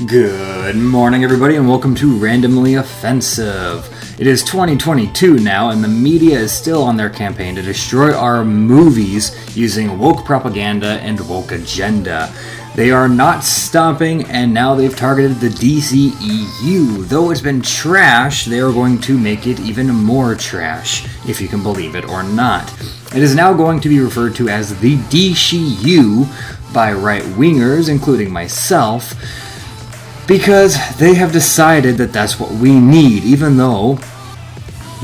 Good morning, everybody, and welcome to Randomly Offensive. It is 2022 now, and the media is still on their campaign to destroy our movies using woke propaganda and woke agenda. They are not stopping, and now they've targeted the DCEU. Though it's been trash, they are going to make it even more trash, if you can believe it or not. It is now going to be referred to as the DCEU by right-wingers, including myself, because they have decided that that's what we need, even though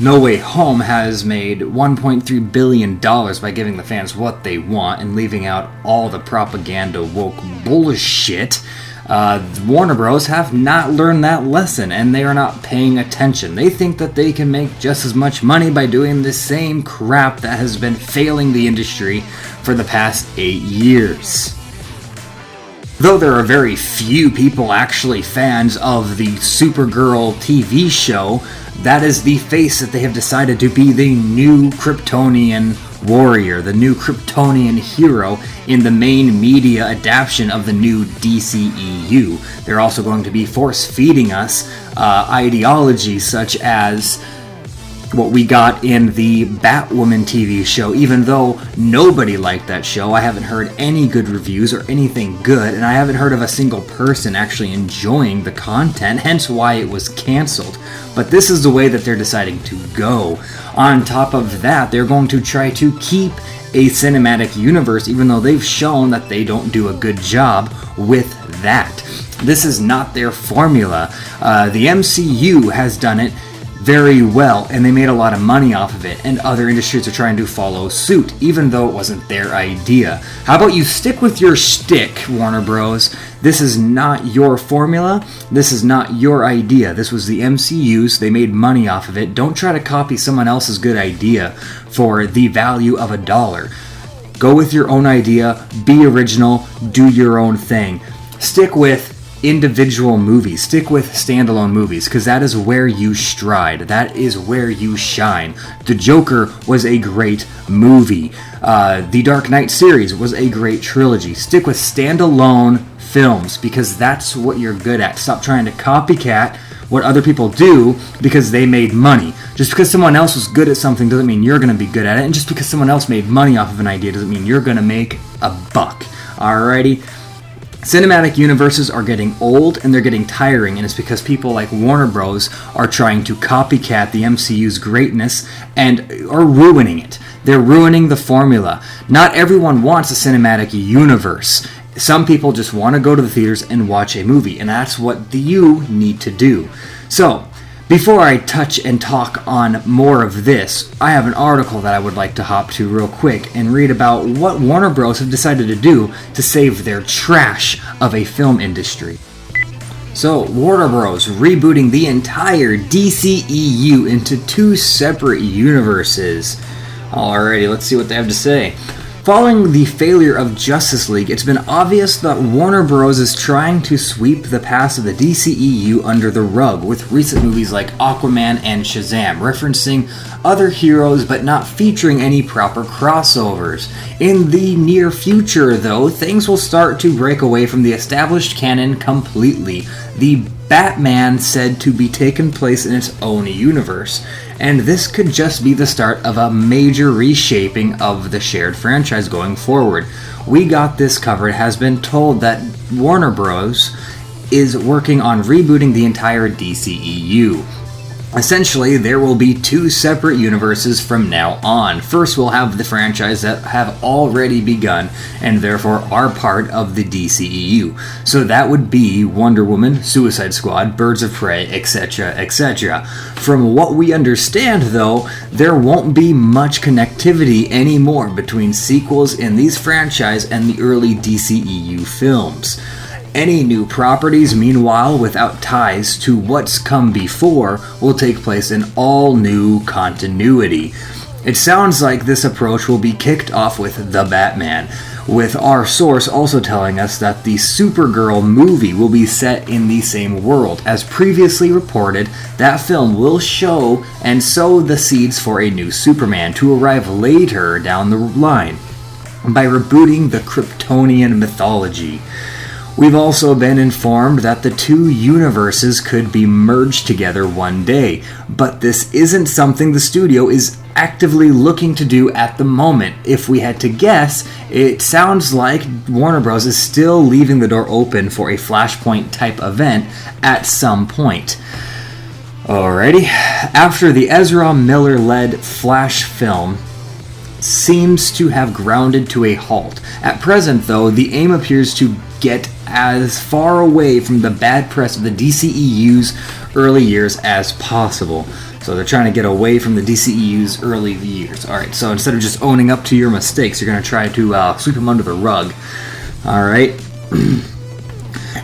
No Way Home has made $1.3 billion by giving the fans what they want and leaving out all the propaganda woke bullshit. Warner Bros. Have not learned that lesson, and they are not paying attention. They think that they can make just as much money by doing the same crap that has been failing the industry for the past 8 years. Though there are very few people actually fans of the Supergirl TV show, that is the face that they have decided to be the new Kryptonian warrior, the new Kryptonian hero in the main media adaptation of the new DCEU. They're also going to be force-feeding us ideologies such as what we got in the Batwoman TV show. Even though nobody liked that show, I haven't heard any good reviews or anything good, and I haven't heard of a single person actually enjoying the content, hence why it was canceled. But this is the way that they're deciding to go. On top of that, they're going to try to keep a cinematic universe, even though they've shown that they don't do a good job with that. This is not their formula. The MCU has done it very well, and they made a lot of money off of it, and other industries are trying to follow suit, even though it wasn't their idea. How about you stick with your shtick, Warner Bros? This is not your formula. This is not your idea. This was the MCU's. They made money off of it. Don't try to copy someone else's good idea for the value of $1. Go with your own idea. Be original. Do your own thing. Stick with individual movies. Stick with standalone movies, because that is where you stride. That is where you shine. The Joker was a great movie. The Dark Knight series was a great trilogy. Stick with standalone films, because that's what you're good at. Stop trying to copycat what other people do because they made money. Just because someone else was good at something doesn't mean you're going to be good at it, and just because someone else made money off of an idea doesn't mean you're going to make a buck. Alrighty? Cinematic universes are getting old and they're getting tiring, and it's because people like Warner Bros. Are trying to copycat the MCU's greatness and are ruining it. They're ruining the formula. Not everyone wants a cinematic universe. Some people just want to go to the theaters and watch a movie, and that's what you need to do. So, before I touch and talk on more of this, I have an article that I would like to hop to real quick and read about what Warner Bros. Have decided to do to save their trash of a film industry. So, Warner Bros. Rebooting the entire DCEU into 2 separate universes. Alrighty, let's see what they have to say. Following the failure of Justice League, it's been obvious that Warner Bros. Is trying to sweep the past of the DCEU under the rug with recent movies like Aquaman and Shazam, referencing other heroes but not featuring any proper crossovers. In the near future, though, things will start to break away from the established canon completely. The Batman said to be taking place in its own universe, and this could just be the start of a major reshaping of the shared franchise going forward. We got this covered. It has been told that Warner Bros. Is working on rebooting the entire DCEU. Essentially, there will be 2 separate universes from now on. First, we'll have the franchise that have already begun and therefore are part of the DCEU. So that would be Wonder Woman, Suicide Squad, Birds of Prey, etc., etc. From what we understand, though, there won't be much connectivity anymore between sequels in these franchises and the early DCEU films. Any new properties, meanwhile, without ties to what's come before, will take place in all new continuity. It sounds like this approach will be kicked off with The Batman, with our source also telling us that the Supergirl movie will be set in the same world. As previously reported, that film will show and sow the seeds for a new Superman to arrive later down the line by rebooting the Kryptonian mythology. We've also been informed that the two universes could be merged together one day, but this isn't something the studio is actively looking to do at the moment. If we had to guess, it sounds like Warner Bros. Is still leaving the door open for a Flashpoint type event at some point. Alrighty, after the Ezra Miller-led Flash film seems to have grounded to a halt. At present, though, the aim appears to get as far away from the bad press of the DCEU's early years as possible. So they're trying to get away from the DCEU's early years. Alright, so instead of just owning up to your mistakes, you're going to try to sweep them under the rug. Alright.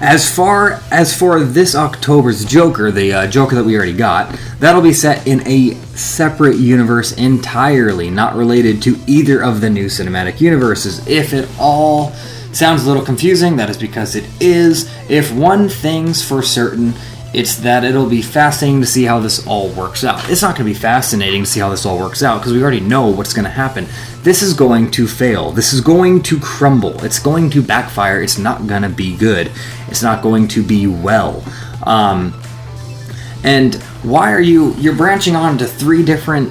As far as for this October's Joker, the Joker that we already got, that'll be set in a separate universe entirely, not related to either of the new cinematic universes. If it all sounds a little confusing, that is because it is. If one thing's for certain, it's that it'll be fascinating to see how this all works out. It's not going to be fascinating to see how this all works out, because we already know what's going to happen. This is going to fail. This is going to crumble. It's going to backfire. It's not going to be good. It's not going to be well. And why are you're branching on to three different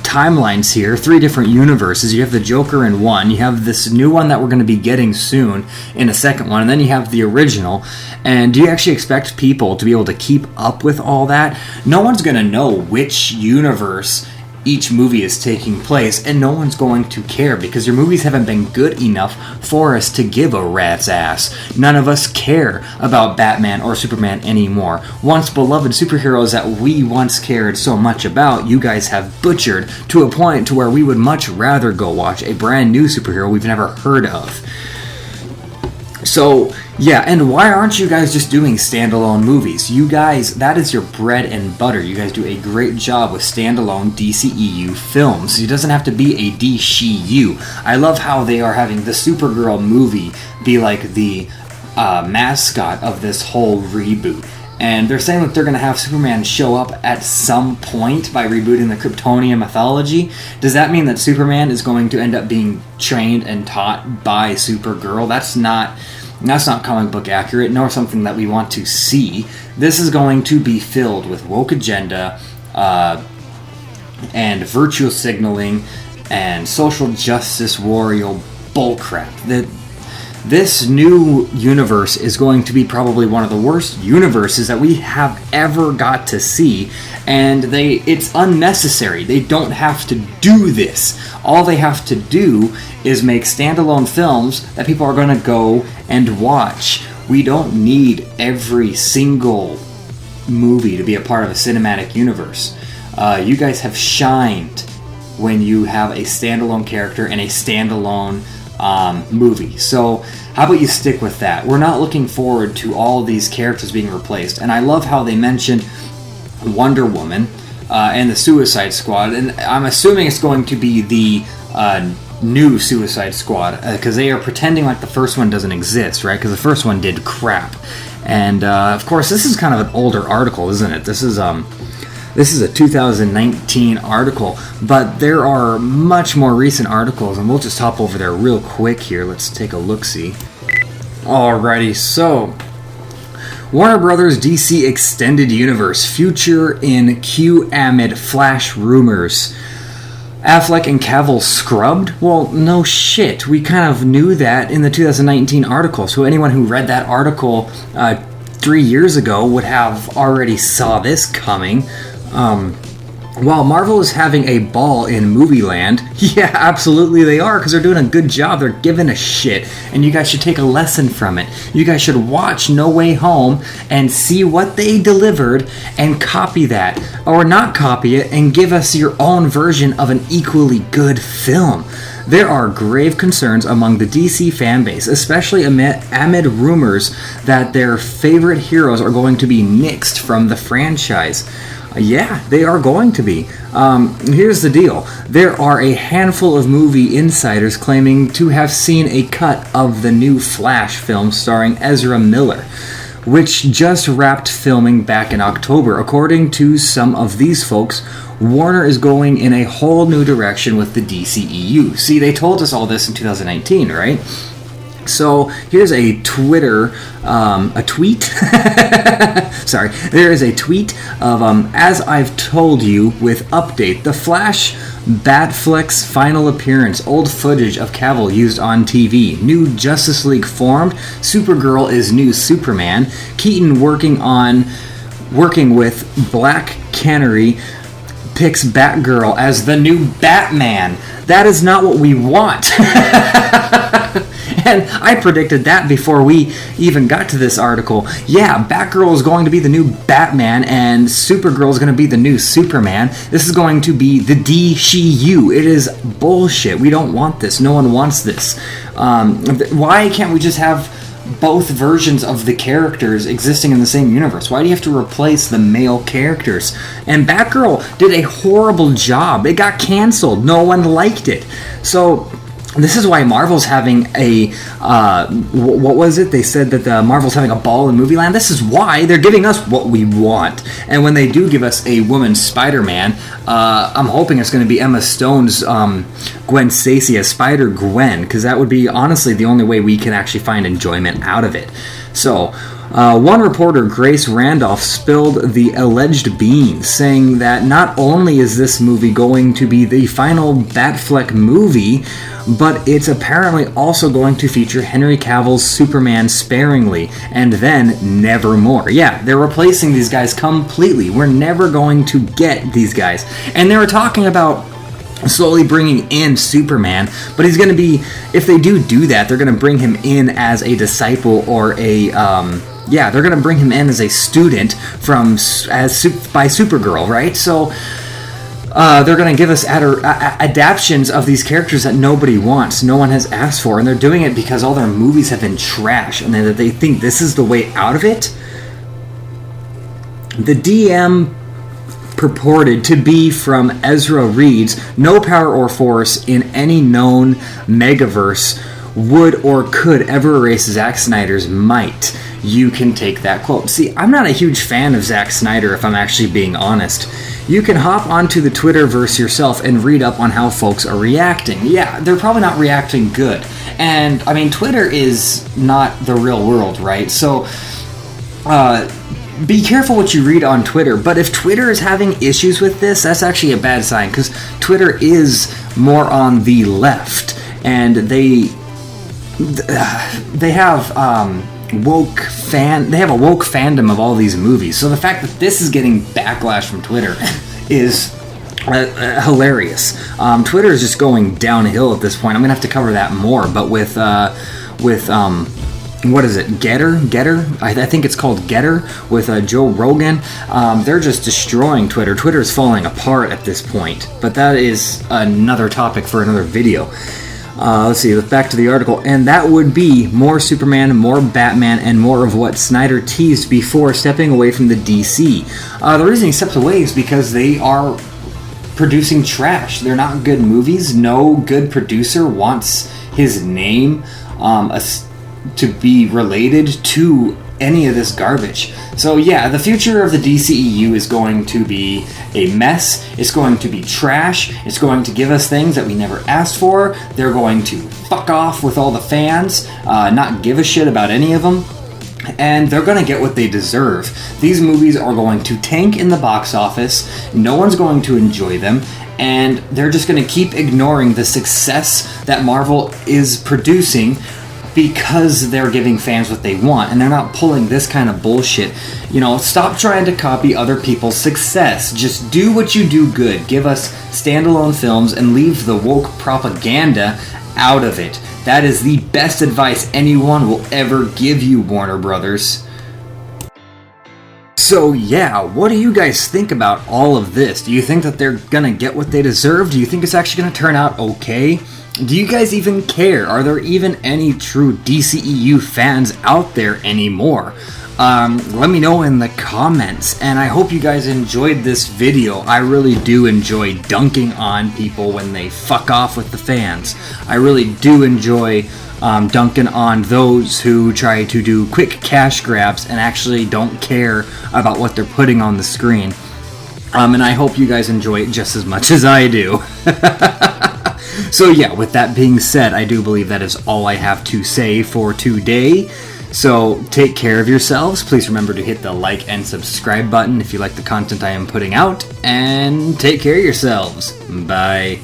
timelines here, three different universes. You have the Joker in one, you have this new one that we're going to be getting soon in a second one, and then you have the original. And do you actually expect people to be able to keep up with all that? No one's going to know which universe each movie is taking place, and no one's going to care because your movies haven't been good enough for us to give a rat's ass. None of us care about Batman or Superman anymore. Once beloved superheroes that we once cared so much about, you guys have butchered to a point to where we would much rather go watch a brand new superhero we've never heard of. So, yeah, and why aren't you guys just doing standalone movies? You guys, that is your bread and butter. You guys do a great job with standalone DCEU films. It doesn't have to be a DCEU. I love how they are having the Supergirl movie be like the mascot of this whole reboot. And they're saying that they're going to have Superman show up at some point by rebooting the Kryptonian mythology. Does that mean that Superman is going to end up being trained and taught by Supergirl? That's not comic book accurate, nor something that we want to see. This is going to be filled with woke agenda and virtue signaling and social justice warrior bullcrap. This new universe is going to be probably one of the worst universes that we have ever got to see, and it's unnecessary. They don't have to do this. All they have to do is make standalone films that people are going to go and watch. We don't need every single movie to be a part of a cinematic universe. You guys have shined when you have a standalone character and a standalone movie. So how about you stick with that? We're not looking forward to all these characters being replaced. And I love how they mentioned Wonder Woman and the Suicide Squad. And I'm assuming it's going to be the new Suicide Squad, because they are pretending like the first one doesn't exist, right? Because the first one did crap. And of course, this is kind of an older article, isn't it? This is a 2019 article, but there are much more recent articles, and we'll just hop over there real quick here. Let's take a look-see. Alrighty, so Warner Brothers DC Extended Universe, future in Q amid Flash rumors. Affleck and Cavill scrubbed? Well, no shit. We kind of knew that in the 2019 article, so anyone who read that article 3 years ago would have already saw this coming. While Marvel is having a ball in movie land, yeah, absolutely they are, because they're doing a good job. They're giving a shit, and you guys should take a lesson from it. You guys should watch No Way Home and see what they delivered and copy that, or not copy it and give us your own version of an equally good film. There are grave concerns among the DC fanbase, especially amid rumors that their favorite heroes are going to be nixed from the franchise. Yeah, they are going to be. Here's the deal. There are a handful of movie insiders claiming to have seen a cut of the new Flash film starring Ezra Miller, which just wrapped filming back in October. According to some of these folks, Warner is going in a whole new direction with the DCEU. See, they told us all this in 2019, right? So here's a tweet. Sorry, there is a tweet of as I've told you with update. The Flash Batfleck's final appearance. Old footage of Cavill used on TV. New Justice League formed. Supergirl is new Superman. Keaton working with Black Canary picks Batgirl as the new Batman. That is not what we want. And I predicted that before we even got to this article. Yeah, Batgirl is going to be the new Batman, and Supergirl is going to be the new Superman. This is going to be the DCEU. It is bullshit. We don't want this. No one wants this. Why can't we just have both versions of the characters existing in the same universe? Why do you have to replace the male characters? And Batgirl did a horrible job. It got canceled. No one liked it. So this is why Marvel's having a, what was it? They said that Marvel's having a ball in movie land. This is why they're giving us what we want. And when they do give us a woman Spider-Man, I'm hoping it's going to be Emma Stone's Gwen Stacy as Spider-Gwen, because that would be honestly the only way we can actually find enjoyment out of it. So, one reporter, Grace Randolph, spilled the alleged beans, saying that not only is this movie going to be the final Batfleck movie, but it's apparently also going to feature Henry Cavill's Superman sparingly, and then never more. Yeah, they're replacing these guys completely. We're never going to get these guys. And they were talking about slowly bringing in Superman, but he's going to be, if they do that, they're going to bring him in as a disciple or a, they're going to bring him in as a student by Supergirl, right? So they're going to give us adaptions of these characters that nobody wants, no one has asked for, and they're doing it because all their movies have been trash, and they think this is the way out of it. The DM purported to be from Ezra Reed's "No power or force in any known megaverse would or could ever erase Zack Snyder's might." You can take that quote. See, I'm not a huge fan of Zack Snyder, if I'm actually being honest. You can hop onto the Twitterverse yourself and read up on how folks are reacting. Yeah, they're probably not reacting good. And, I mean, Twitter is not the real world, right? So, be careful what you read on Twitter. But if Twitter is having issues with this, that's actually a bad sign, because Twitter is more on the left. And they have a woke fandom of all these movies. So the fact that this is getting backlash from Twitter is hilarious. Twitter is just going downhill at this point. I'm gonna have to cover that more, but with what is it, Getter? I think it's called Getter, with Joe Rogan. They're just destroying Twitter. Twitter's falling apart at this point, but that is another topic for another video. Let's see, back to the article. And that would be more Superman, more Batman, and more of what Snyder teased before stepping away from the DC. The reason he stepped away is because they are producing trash. They're not good movies. No good producer wants his name to be related to any of this garbage. So yeah, the future of the DCEU is going to be a mess. It's going to be trash. It's going to give us things that we never asked for. They're going to fuck off with all the fans, not give a shit about any of them, and they're going to get what they deserve. These movies are going to tank in the box office. No one's going to enjoy them, and they're just going to keep ignoring the success that Marvel is producing because they're giving fans what they want, and they're not pulling this kind of bullshit. You know, stop trying to copy other people's success. Just do what you do good. Give us standalone films and leave the woke propaganda out of it. That is the best advice anyone will ever give you, Warner Brothers. So yeah, what do you guys think about all of this? Do you think that they're gonna get what they deserve? Do you think it's actually gonna turn out okay? Do you guys even care? Are there even any true DCEU fans out there anymore? Let me know in the comments, and I hope you guys enjoyed this video. I really do enjoy dunking on people when they fuck off with the fans. I really do enjoy dunking on those who try to do quick cash grabs and actually don't care about what they're putting on the screen. And I hope you guys enjoy it just as much as I do. So yeah, with that being said, I do believe that is all I have to say for today. So take care of yourselves. Please remember to hit the like and subscribe button if you like the content I am putting out. And take care of yourselves. Bye.